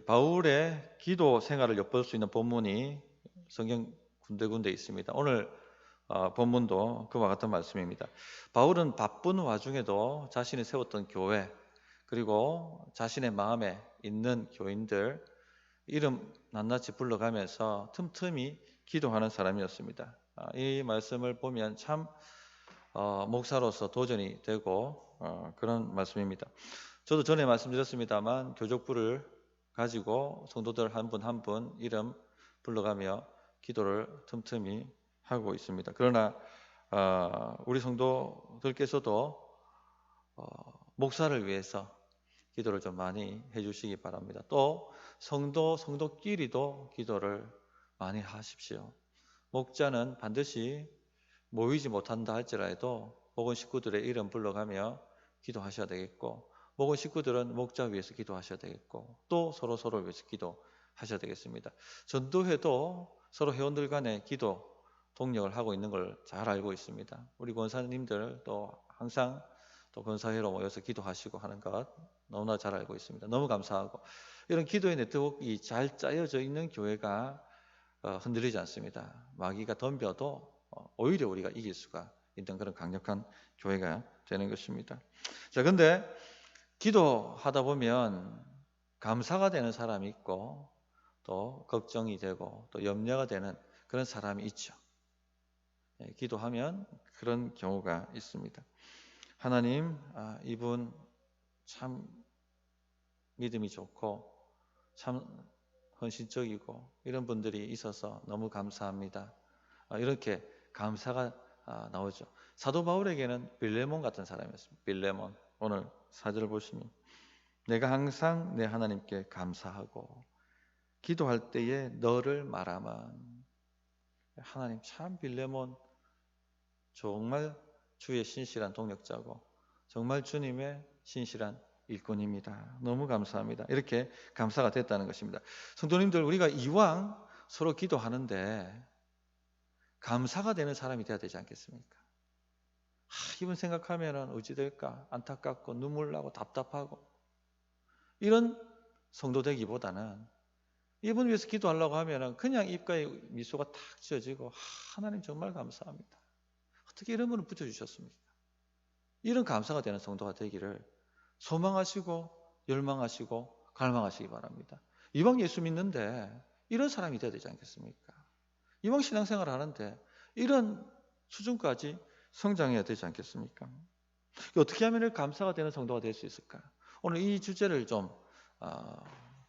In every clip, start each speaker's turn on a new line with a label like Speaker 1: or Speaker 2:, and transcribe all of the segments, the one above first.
Speaker 1: 바울의 기도 생활을 엿볼 수 있는 본문이 성경 군데군데 있습니다. 오늘 본문도 그와 같은 말씀입니다. 바울은 바쁜 와중에도 자신이 세웠던 교회, 그리고 자신의 마음에 있는 교인들 이름 낱낱이 불러가면서 틈틈이 기도하는 사람이었습니다. 이 말씀을 보면 참 목사로서 도전이 되고 그런 말씀입니다. 저도 전에 말씀드렸습니다만 교족부를 가지고 성도들 한 분 한 분 이름 불러가며 기도를 틈틈이 하고 있습니다. 그러나 우리 성도들께서도 목사를 위해서 기도를 좀 많이 해주시기 바랍니다. 또 성도끼리도 기도를 많이 하십시오. 목자는 반드시 모이지 못한다 할지라도 목원 식구들의 이름 불러가며 기도하셔야 되겠고, 목원 식구들은 목자 위해서 기도하셔야 되겠고, 또 서로 위해서 기도하셔야 되겠습니다. 전도회도 서로 회원들 간의 기도 동력을 하고 있는 걸 잘 알고 있습니다. 우리 권사님들 또 항상 또 권사회로 모여서 기도하시고 하는 것 너무나 잘 알고 있습니다. 너무 감사하고, 이런 기도의 네트워크가 잘 짜여져 있는 교회가 흔들리지 않습니다. 마귀가 덤벼도 오히려 우리가 이길 수가 있는 그런 강력한 교회가 되는 것입니다. 자, 근데 기도하다 보면 감사가 되는 사람이 있고, 또 걱정이 되고, 또 염려가 되는 그런 사람이 있죠. 기도하면 그런 경우가 있습니다. 하나님, 이분 참 믿음이 좋고 참 헌신적이고 이런 분들이 있어서 너무 감사합니다. 이렇게 감사가 나오죠. 사도 바울에게는 빌레몬 같은 사람이었습니다. 빌레몬. 오늘 4절을 보시면 내가 항상 내 하나님께 감사하고 기도할 때에 너를 말하만. 하나님, 참 빌레몬 정말 주의 신실한 동력자고 정말 주님의 신실한 일꾼입니다. 너무 감사합니다. 이렇게 감사가 됐다는 것입니다. 성도님들, 우리가 이왕 서로 기도하는데 감사가 되는 사람이 되어야 되지 않겠습니까? 이분 생각하면 어찌 될까 안타깝고 눈물 나고 답답하고, 이런 성도 되기보다는 이분 위해서 기도하려고 하면 그냥 입가에 미소가 탁 지어지고 하나님 정말 감사합니다. 어떻게 이런 분을 붙여주셨습니까? 이런 감사가 되는 성도가 되기를 소망하시고 열망하시고 갈망하시기 바랍니다. 이왕 예수 믿는데 이런 사람이 되어야 되지 않겠습니까? 이왕 신앙생활을 하는데 이런 수준까지 성장해야 되지 않겠습니까? 어떻게 하면 감사가 되는 성도가 될 수 있을까? 오늘 이 주제를 좀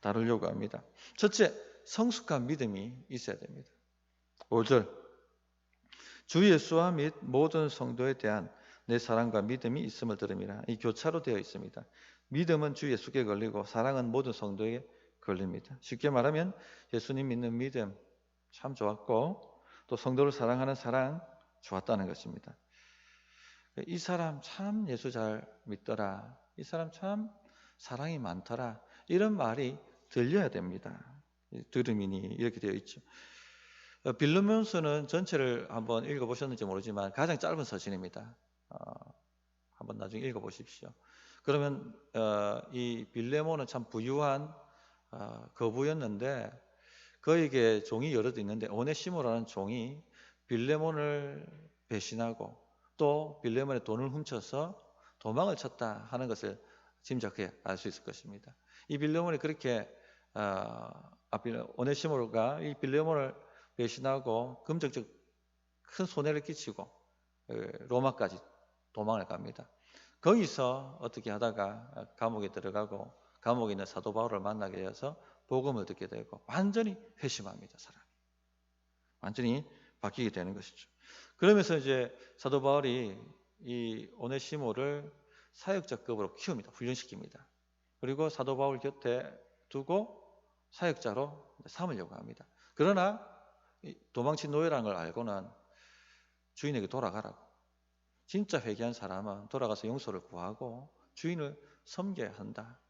Speaker 1: 다루려고 합니다. 첫째, 성숙한 믿음이 있어야 됩니다. 5절, 주 예수와 및 모든 성도에 대한 내 사랑과 믿음이 있음을 들음이라. 이 교차로 되어 있습니다. 믿음은 주 예수께 걸리고 사랑은 모든 성도에게 걸립니다. 쉽게 말하면 예수님 믿는 믿음 참 좋았고, 또 성도를 사랑하는 사랑 좋았다는 것입니다. 이 사람 참 예수 잘 믿더라, 이 사람 참 사랑이 많더라, 이런 말이 들려야 됩니다. 들음이니 이렇게 되어 있죠. 빌레몬서는 전체를 한번 읽어보셨는지 모르지만 가장 짧은 서신입니다. 한번 나중에 읽어보십시오. 그러면 이 빌레몬은 참 부유한 거부였는데 그에게 종이 여럿 있는데 오네시모라는 종이 빌레몬을 배신하고 또 빌레몬의 돈을 훔쳐서 도망을 쳤다 하는 것을 짐작해 알 수 있을 것입니다. 이 빌레몬이 그렇게 오네시모가 이 빌레몬을 배신하고 금전적 큰 손해를 끼치고 로마까지 도망을 갑니다. 거기서 어떻게 하다가 감옥에 들어가고 감옥에 있는 사도 바울을 만나게 되어서 복음을 듣게 되고 완전히 회심합니다. 사람이 완전히 바뀌게 되는 것이죠. 그러면서 이제 사도 바울이 이 오네시모를 사역자급으로 키웁니다. 훈련시킵니다. 그리고 사도 바울 곁에 두고 사역자로 삼으려고 합니다. 그러나 도망친 노예라는 걸 알고는 주인에게 돌아가라고, 진짜 회개한 사람은 돌아가서 용서를 구하고 주인을 섬겨야 한다,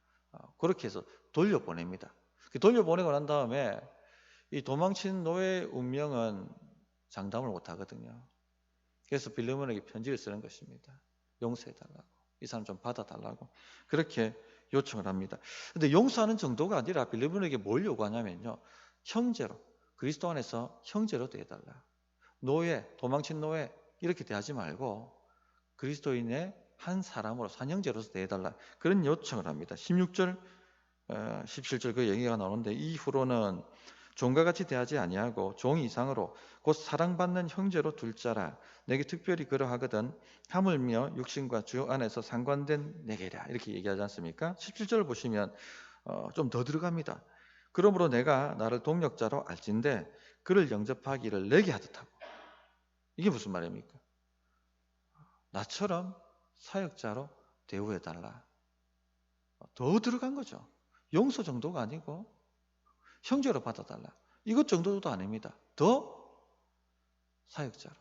Speaker 1: 그렇게 해서 돌려보냅니다. 돌려보내고 난 다음에 이 도망친 노예의 운명은 장담을 못하거든요. 그래서 빌레몬에게 편지를 쓰는 것입니다. 용서해달라고, 이 사람 좀 받아달라고 그렇게 요청을 합니다. 근데 용서하는 정도가 아니라 빌립보에게 뭘 요구하냐면요. 형제로, 그리스도 안에서 형제로 대해달라. 노예, 도망친 노예 이렇게 대하지 말고 그리스도인의 한 사람으로 산형제로서 대해달라. 그런 요청을 합니다. 16절, 17절 그 얘기가 나오는데 이후로는 종과 같이 대하지 아니하고 종 이상으로 곧 사랑받는 형제로 둘 자라. 내게 특별히 그러하거든 하물며 육신과 주 안에서 상관된 내게라. 이렇게 얘기하지 않습니까? 17절을 보시면 좀 더 들어갑니다. 그러므로 내가 나를 동력자로 알진대 그를 영접하기를 내게 하듯하고. 이게 무슨 말입니까? 나처럼 사역자로 대우해달라. 더 들어간 거죠. 용서 정도가 아니고 형제로 받아달라. 이것 정도도 아닙니다. 더 사역자로,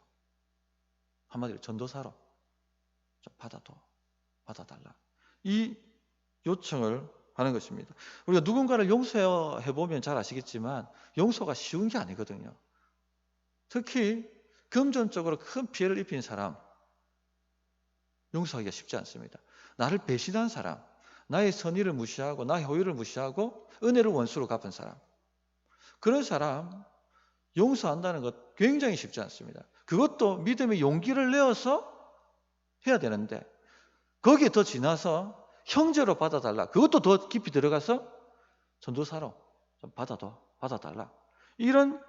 Speaker 1: 한마디로 전도사로 좀 받아달라. 이 요청을 하는 것입니다. 우리가 누군가를 용서해보면 잘 아시겠지만 용서가 쉬운 게 아니거든요. 특히 금전적으로 큰 피해를 입힌 사람 용서하기가 쉽지 않습니다. 나를 배신한 사람, 나의 선의를 무시하고 나의 호의를 무시하고 은혜를 원수로 갚은 사람, 그런 사람 용서한다는 것 굉장히 쉽지 않습니다. 그것도 믿음의 용기를 내어서 해야 되는데 거기에 더 지나서 형제로 받아달라. 그것도 더 깊이 들어가서 전도사로 좀 받아달라. 이런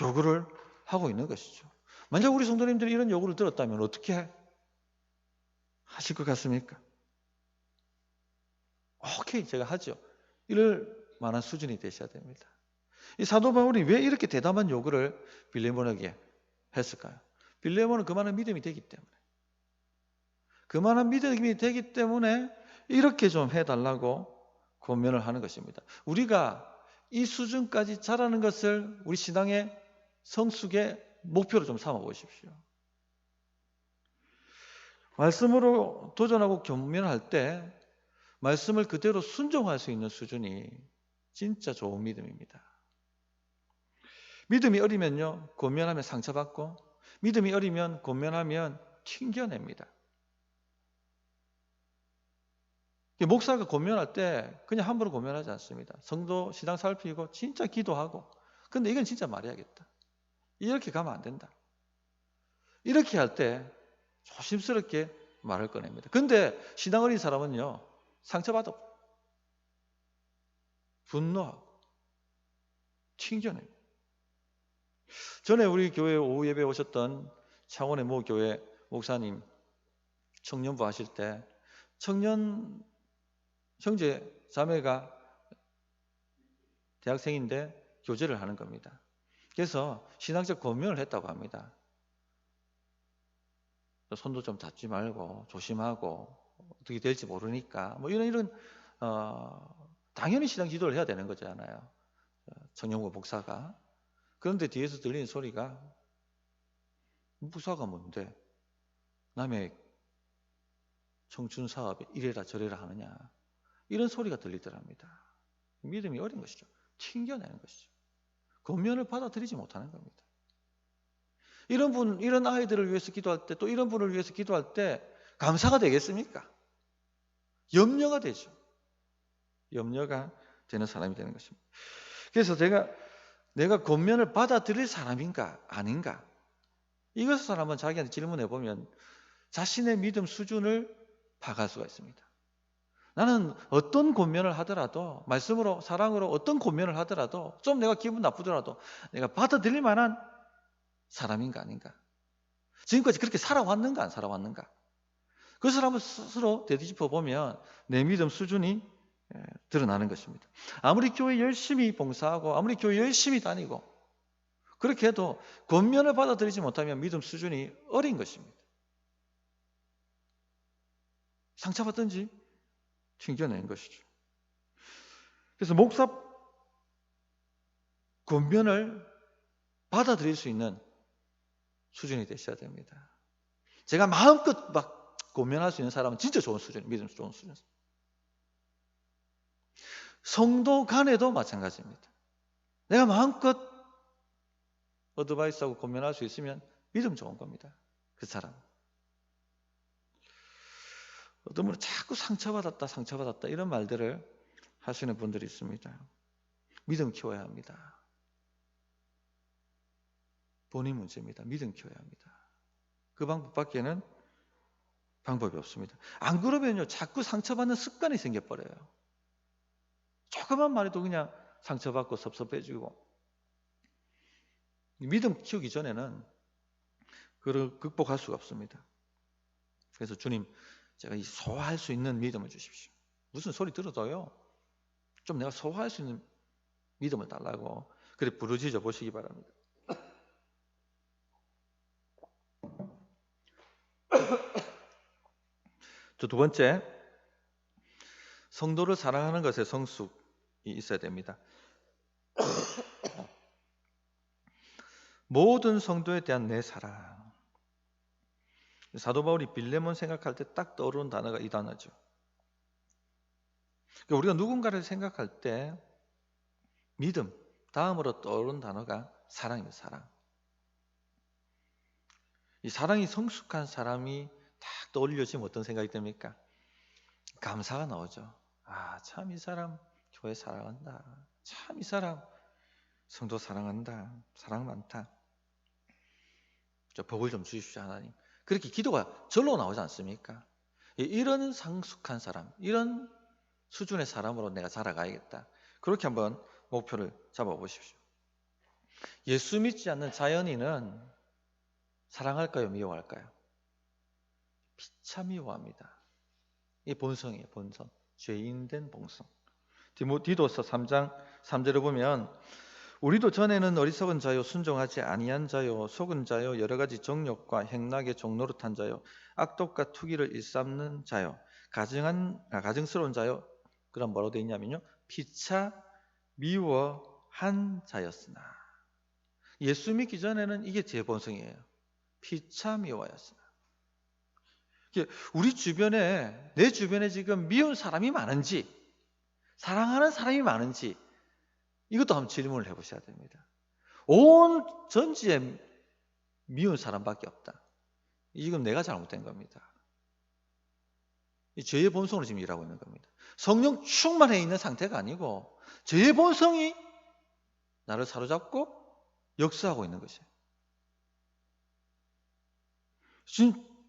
Speaker 1: 요구를 하고 있는 것이죠. 만약 우리 성도님들이 이런 요구를 들었다면 어떻게 하실 것 같습니까? 오케이, 제가 하죠. 이럴 만한 수준이 되셔야 됩니다. 이 사도 바울이 왜 이렇게 대담한 요구를 빌레몬에게 했을까요? 빌레몬은 그만한 믿음이 되기 때문에. 그만한 믿음이 되기 때문에 이렇게 좀 해달라고 권면을 하는 것입니다. 우리가 이 수준까지 자라는 것을 우리 신앙의 성숙의 목표로 좀 삼아 보십시오. 말씀으로 도전하고 권면할 때 말씀을 그대로 순종할 수 있는 수준이 진짜 좋은 믿음입니다. 믿음이 어리면요, 권면하면 상처받고, 믿음이 어리면 권면하면 튕겨냅니다. 목사가 권면할 때 그냥 함부로 권면하지 않습니다. 성도 신앙 살피고 진짜 기도하고, 근데 이건 진짜 말해야겠다. 이렇게 가면 안 된다. 이렇게 할 때 조심스럽게 말을 꺼냅니다. 근데 신앙 어린 사람은요, 상처받아 분노하고 튕겨냅니다. 전에 우리 교회 오후 예배 오셨던 창원의 모 교회 목사님 청년부 하실 때 청년 형제 자매가 대학생인데 교제를 하는 겁니다. 그래서 신앙적 권면을 했다고 합니다. 손도 좀 잡지 말고 조심하고 어떻게 될지 모르니까 뭐 이런 당연히 신앙 기도를 해야 되는 거잖아요. 청년부 목사가. 그런데 뒤에서 들리는 소리가 목사가 뭔데 남의 청춘 사업에 이래라 저래라 하느냐, 이런 소리가 들리더랍니다. 믿음이 어린 것이죠. 튕겨내는 것이죠. 권면을 받아들이지 못하는 겁니다. 이런 아이들을 위해서 기도할 때, 또 이런 분을 위해서 기도할 때 감사가 되겠습니까? 염려가 되죠. 염려가 되는 사람이 되는 것입니다. 그래서 내가 권면을 받아들일 사람인가 아닌가, 이것을 한번 자기한테 질문해 보면 자신의 믿음 수준을 파악할 수가 있습니다. 나는 어떤 권면을 하더라도, 말씀으로 사랑으로 어떤 권면을 하더라도, 좀 내가 기분 나쁘더라도 내가 받아들일 만한 사람인가 아닌가, 지금까지 그렇게 살아왔는가 안 살아왔는가, 그것을 한번 스스로 되짚어 보면 내 믿음 수준이 드러나는 것입니다. 아무리 교회 열심히 봉사하고 아무리 교회 열심히 다니고 그렇게 해도 권면을 받아들이지 못하면 믿음 수준이 어린 것입니다. 상처받든지 튕겨낸 것이죠. 그래서 목사 권면을 받아들일 수 있는 수준이 되셔야 됩니다. 제가 마음껏 막 권면할 수 있는 사람은 진짜 좋은 수준, 믿음 좋은 수준. 성도 간에도 마찬가지입니다. 내가 마음껏 어드바이스하고 권면할 수 있으면 믿음 좋은 겁니다. 그 사람. 어떤 분은 자꾸 상처받았다 이런 말들을 하시는 분들이 있습니다. 믿음 키워야 합니다. 본인 문제입니다. 믿음 키워야 합니다. 그 방법밖에는 방법이 없습니다. 안 그러면요, 자꾸 상처받는 습관이 생겨버려요. 조그만 말에도 그냥 상처받고 섭섭해지고. 믿음 키우기 전에는 그걸 극복할 수가 없습니다. 그래서 주님, 제가 이 소화할 수 있는 믿음을 주십시오. 무슨 소리 들어도요, 좀 내가 소화할 수 있는 믿음을 달라고 그래 부르짖어 보시기 바랍니다. 두 번째, 성도를 사랑하는 것에 성숙이 있어야 됩니다. 모든 성도에 대한 내 사랑. 사도 바울이 빌레몬 생각할 때 딱 떠오르는 단어가 이 단어죠. 그러니까 우리가 누군가를 생각할 때 믿음, 다음으로 떠오르는 단어가 사랑입니다. 사랑. 이 사랑이 성숙한 사람이 딱 떠올려지면 어떤 생각이 듭니까? 감사가 나오죠. 아, 참 이 사람 교회 사랑한다. 참 이 사람 성도 사랑한다. 사랑 많다. 저 복을 좀 주십시오, 하나님. 그렇게 기도가 절로 나오지 않습니까? 이런 성숙한 사람, 이런 수준의 사람으로 내가 자라가야겠다. 그렇게 한번 목표를 잡아보십시오. 예수 믿지 않는 자연인은 사랑할까요? 미워할까요? 피차 미워합니다. 이 본성이에요. 본성. 죄인된 본성. 디도서 3장 3절을 보면 우리도 전에는 어리석은 자요 순종하지 아니한 자요 속은 자요 여러 가지 정욕과 행락의 종노릇한 자요 악독과 투기를 일삼는 자요 가증스러운 자요. 그럼 뭐라고 되어 있냐면요, 피차 미워한 자였으나. 예수 믿기 전에는 이게 제 본성이에요. 피차 미워하였으나. 우리 주변에, 내 주변에 지금 미운 사람이 많은지 사랑하는 사람이 많은지 이것도 한번 질문을 해보셔야 됩니다. 온 전지에 미운 사람밖에 없다. 지금 내가 잘못된 겁니다. 이 죄의 본성으로 지금 일하고 있는 겁니다. 성령 충만해 있는 상태가 아니고 죄의 본성이 나를 사로잡고 역사하고 있는 것이에요.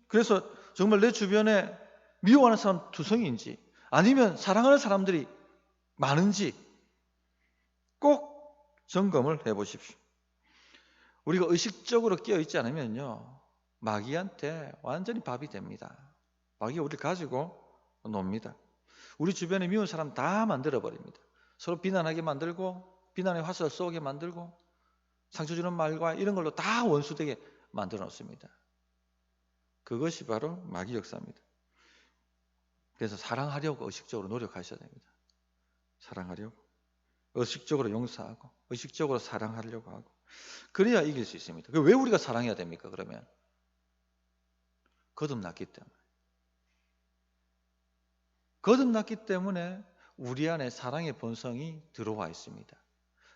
Speaker 1: 그래서 정말 내 주변에 미워하는 사람 두성인지 아니면 사랑하는 사람들이 많은지 꼭 점검을 해보십시오. 우리가 의식적으로 깨어있지 않으면요, 마귀한테 완전히 밥이 됩니다. 마귀가 우리를 가지고 놉니다. 우리 주변에 미운 사람 다 만들어버립니다. 서로 비난하게 만들고 비난의 화살 쏘게 만들고 상처 주는 말과 이런 걸로 다 원수되게 만들어 놓습니다. 그것이 바로 마귀 역사입니다. 그래서 사랑하려고 의식적으로 노력하셔야 됩니다. 사랑하려고. 의식적으로 용서하고 의식적으로 사랑하려고 하고 그래야 이길 수 있습니다. 왜 우리가 사랑해야 됩니까? 그러면 거듭났기 때문에. 거듭났기 때문에 우리 안에 사랑의 본성이 들어와 있습니다.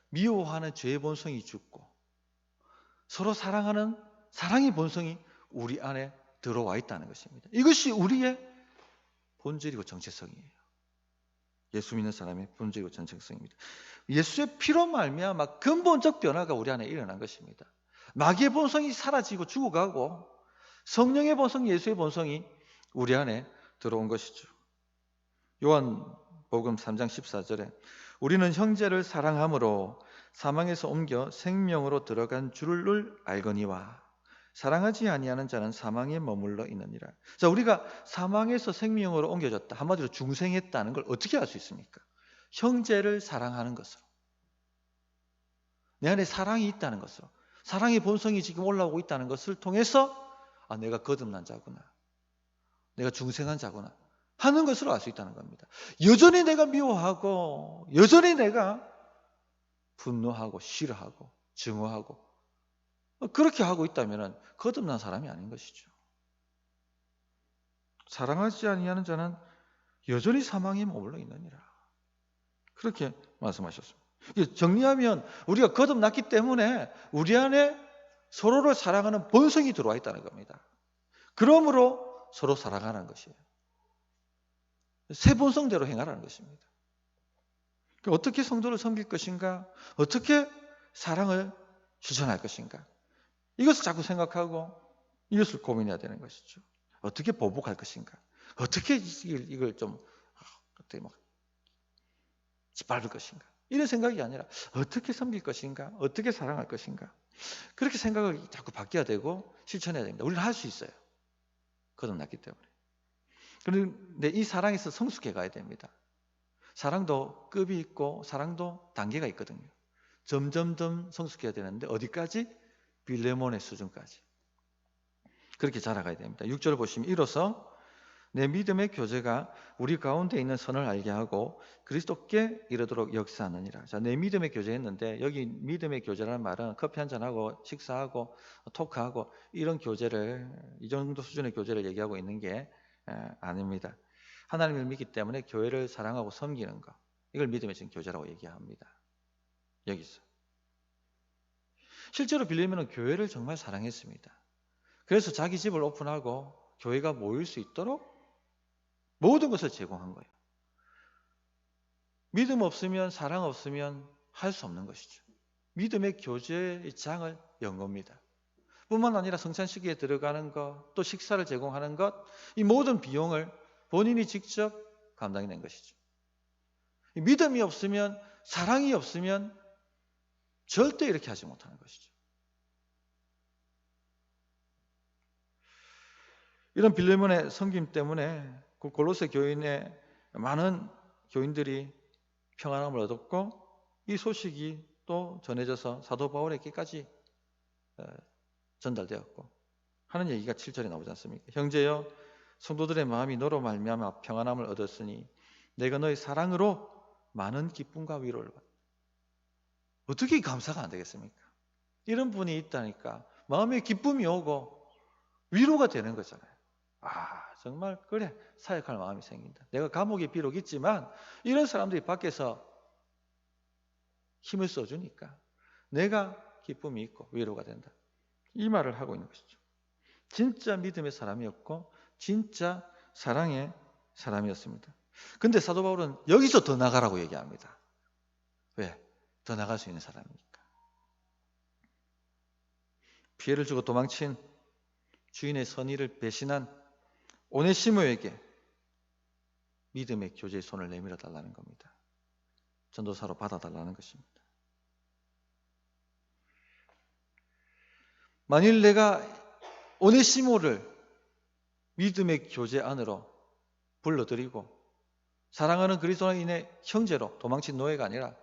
Speaker 1: 미워하는 죄의 본성이 죽고 서로 사랑하는 사랑의 본성이 우리 안에 들어와 있다는 것입니다. 이것이 우리의 본질이고 정체성이에요. 예수 믿는 사람의 본질이고 정체성입니다. 예수의 피로 말미암아 근본적 변화가 우리 안에 일어난 것입니다. 마귀의 본성이 사라지고 죽어가고 성령의 본성, 예수의 본성이 우리 안에 들어온 것이죠. 요한복음 3장 14절에 우리는 형제를 사랑함으로 사망에서 옮겨 생명으로 들어간 줄을 알거니와 사랑하지 아니하는 자는 사망에 머물러 있느니라. 자, 우리가 사망에서 생명으로 옮겨졌다. 한마디로 중생했다는 걸 어떻게 알 수 있습니까? 형제를 사랑하는 것으로. 내 안에 사랑이 있다는 것으로. 사랑의 본성이 지금 올라오고 있다는 것을 통해서 아, 내가 거듭난 자구나. 내가 중생한 자구나. 하는 것으로 알 수 있다는 겁니다. 여전히 내가 미워하고 여전히 내가 분노하고 싫어하고 증오하고 그렇게 하고 있다면 거듭난 사람이 아닌 것이죠. 사랑하지 아니하는 자는 여전히 사망에 머물러 있느니라. 그렇게 말씀하셨습니다. 정리하면 우리가 거듭났기 때문에 우리 안에 서로를 사랑하는 본성이 들어와 있다는 겁니다. 그러므로 서로 사랑하는 것이에요. 새 본성대로 행하라는 것입니다. 어떻게 성도를 섬길 것인가? 어떻게 사랑을 실천할 것인가? 이것을 자꾸 생각하고 이것을 고민해야 되는 것이죠. 어떻게 보복할 것인가? 어떻게 이걸 좀 어떻게 막 짓밟을 것인가? 이런 생각이 아니라 어떻게 섬길 것인가? 어떻게 사랑할 것인가? 그렇게 생각을 자꾸 바뀌어야 되고 실천해야 됩니다. 우리는 할 수 있어요. 거듭났기 때문에. 그런데 이 사랑에서 성숙해 가야 됩니다. 사랑도 급이 있고 사랑도 단계가 있거든요. 점점점 성숙해야 되는데 어디까지? 빌레몬의 수준까지. 그렇게 자라가야 됩니다. 6절 보시면 이로써 내 믿음의 교제가 우리 가운데 있는 선을 알게 하고 그리스도께 이르도록 역사하느니라. 자, 내 믿음의 교제 했는데 여기 믿음의 교제라는 말은 커피 한잔하고 식사하고 토크하고 이런 교제를, 이 정도 수준의 교제를 얘기하고 있는 게 아닙니다. 하나님을 믿기 때문에 교회를 사랑하고 섬기는 것, 이걸 믿음의 교제라고 얘기합니다. 여기서 실제로 빌레몬은 교회를 정말 사랑했습니다. 그래서 자기 집을 오픈하고 교회가 모일 수 있도록 모든 것을 제공한 거예요. 믿음 없으면, 사랑 없으면 할 수 없는 것이죠. 믿음의 교제의 장을 연 겁니다. 뿐만 아니라 성찬 시기에 들어가는 것, 또 식사를 제공하는 것, 이 모든 비용을 본인이 직접 감당해낸 것이죠. 믿음이 없으면, 사랑이 없으면 절대 이렇게 하지 못하는 것이죠. 이런 빌레몬의 섬김 때문에 그 골로새 교인의 많은 교인들이 평안함을 얻었고, 이 소식이 또 전해져서 사도 바울에게까지 전달되었고 하는 얘기가 7절에 나오지 않습니까? 형제여, 성도들의 마음이 너로 말미암아 평안함을 얻었으니 내가 너의 사랑으로 많은 기쁨과 위로를 받았다. 어떻게 감사가 안 되겠습니까? 이런 분이 있다니까 마음에 기쁨이 오고 위로가 되는 거잖아요. 정말 그래, 사역할 마음이 생긴다. 내가 감옥에 비록 있지만 이런 사람들이 밖에서 힘을 써주니까 내가 기쁨이 있고 위로가 된다. 이 말을 하고 있는 것이죠. 진짜 믿음의 사람이었고 진짜 사랑의 사람이었습니다. 근데 사도 바울은 여기서 더 나가라고 얘기합니다. 왜? 더 나갈 수 있는 사람이니까. 피해를 주고 도망친 주인의 선의를 배신한 오네시모에게 믿음의 교제의 손을 내밀어 달라는 겁니다. 전도사로 받아달라는 것입니다. 만일 내가 오네시모를 믿음의 교제 안으로 불러들이고 사랑하는 그리스도인의 형제로, 도망친 노예가 아니라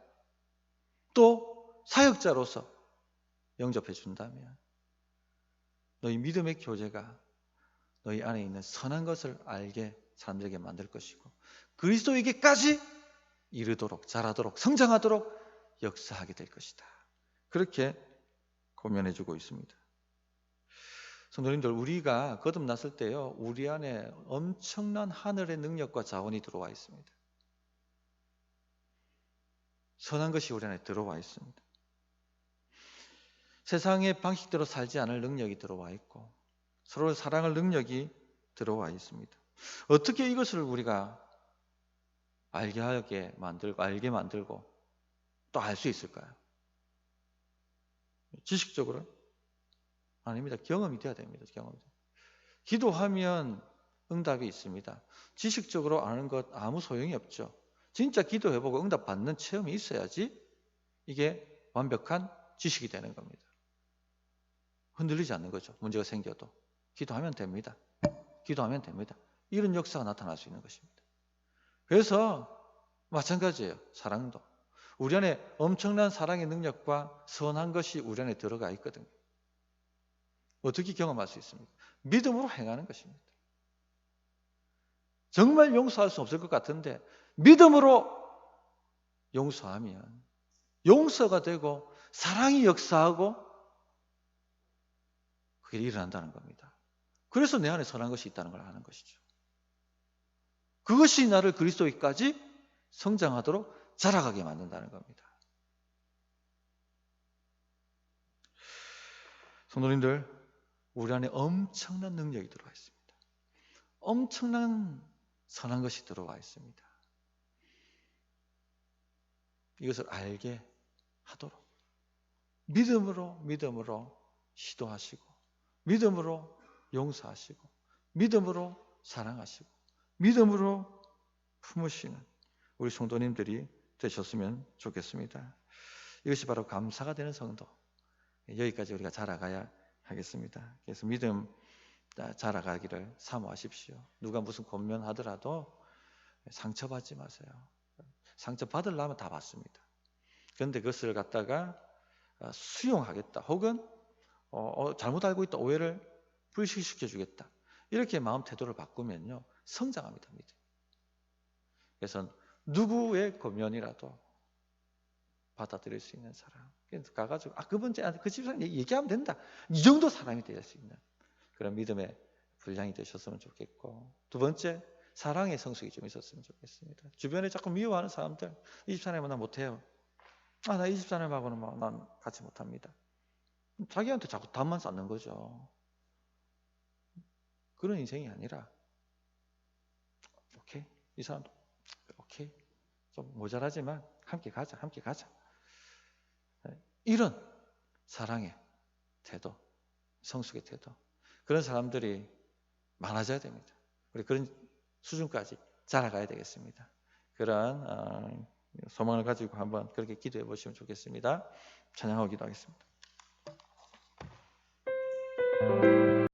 Speaker 1: 또 사역자로서 영접해 준다면 너희 믿음의 교제가 너희 안에 있는 선한 것을 알게 사람들에게 만들 것이고 그리스도에게까지 이르도록, 자라도록, 성장하도록 역사하게 될 것이다. 그렇게 고면해 주고 있습니다. 성도님들, 우리가 거듭났을 때요, 우리 안에 엄청난 하늘의 능력과 자원이 들어와 있습니다. 선한 것이 우리 안에 들어와 있습니다. 세상의 방식대로 살지 않을 능력이 들어와 있고 서로를 사랑할 능력이 들어와 있습니다. 어떻게 이것을 우리가 알게 만들고 또 알 수 있을까요? 지식적으로? 아닙니다. 경험이 돼야 됩니다. 기도하면 응답이 있습니다. 지식적으로 아는 것 아무 소용이 없죠. 진짜 기도해보고 응답 받는 체험이 있어야지 이게 완벽한 지식이 되는 겁니다. 흔들리지 않는 거죠. 문제가 생겨도. 기도하면 됩니다. 기도하면 됩니다. 이런 역사가 나타날 수 있는 것입니다. 그래서 마찬가지예요. 사랑도. 우리 안에 엄청난 사랑의 능력과 선한 것이 우리 안에 들어가 있거든요. 어떻게 경험할 수 있습니까? 믿음으로 행하는 것입니다. 정말 용서할 수 없을 것 같은데 믿음으로 용서하면 용서가 되고 사랑이 역사하고 그게 일어난다는 겁니다. 그래서 내 안에 선한 것이 있다는 걸 아는 것이죠. 그것이 나를 그리스도에까지 성장하도록 자라가게 만든다는 겁니다. 성도님들, 우리 안에 엄청난 능력이 들어와 있습니다. 엄청난 선한 것이 들어와 있습니다. 이것을 알게 하도록 믿음으로 시도하시고, 믿음으로 용서하시고, 믿음으로 사랑하시고, 믿음으로 품으시는 우리 성도님들이 되셨으면 좋겠습니다. 이것이 바로 감사가 되는 성도. 여기까지 우리가 자라가야 하겠습니다. 그래서 믿음 자라가기를 사모하십시오. 누가 무슨 권면하더라도 상처받지 마세요. 상처받으려면 다 받습니다. 그런데 그것을 갖다가 수용하겠다, 혹은 잘못 알고 있다, 오해를 불식시켜 주겠다, 이렇게 마음 태도를 바꾸면요, 성장합니다. 믿음. 그래서 누구의 권면이라도 받아들일 수 있는 사람, 가가지고 그분 그 집사람 얘기하면 된다, 이 정도 사람이 될 수 있는 그런 믿음의 분량이 되셨으면 좋겠고, 두 번째, 사랑의 성숙이 좀 있었으면 좋겠습니다. 주변에 자꾸 미워하는 사람들, 이 집사람은 나 못해요, 나 이 집사람하고는 난 같이 못합니다, 자기한테 자꾸 담만 쌓는 거죠. 그런 인생이 아니라, 오케이, 이 사람도 오케이, 좀 모자라지만 함께 가자. 이런 사랑의 태도, 성숙의 태도, 그런 사람들이 많아져야 됩니다. 우리 그런 수준까지 자라가야 되겠습니다. 그런 소망을 가지고 한번 그렇게 기도해 보시면 좋겠습니다. 찬양하고 기도하겠습니다.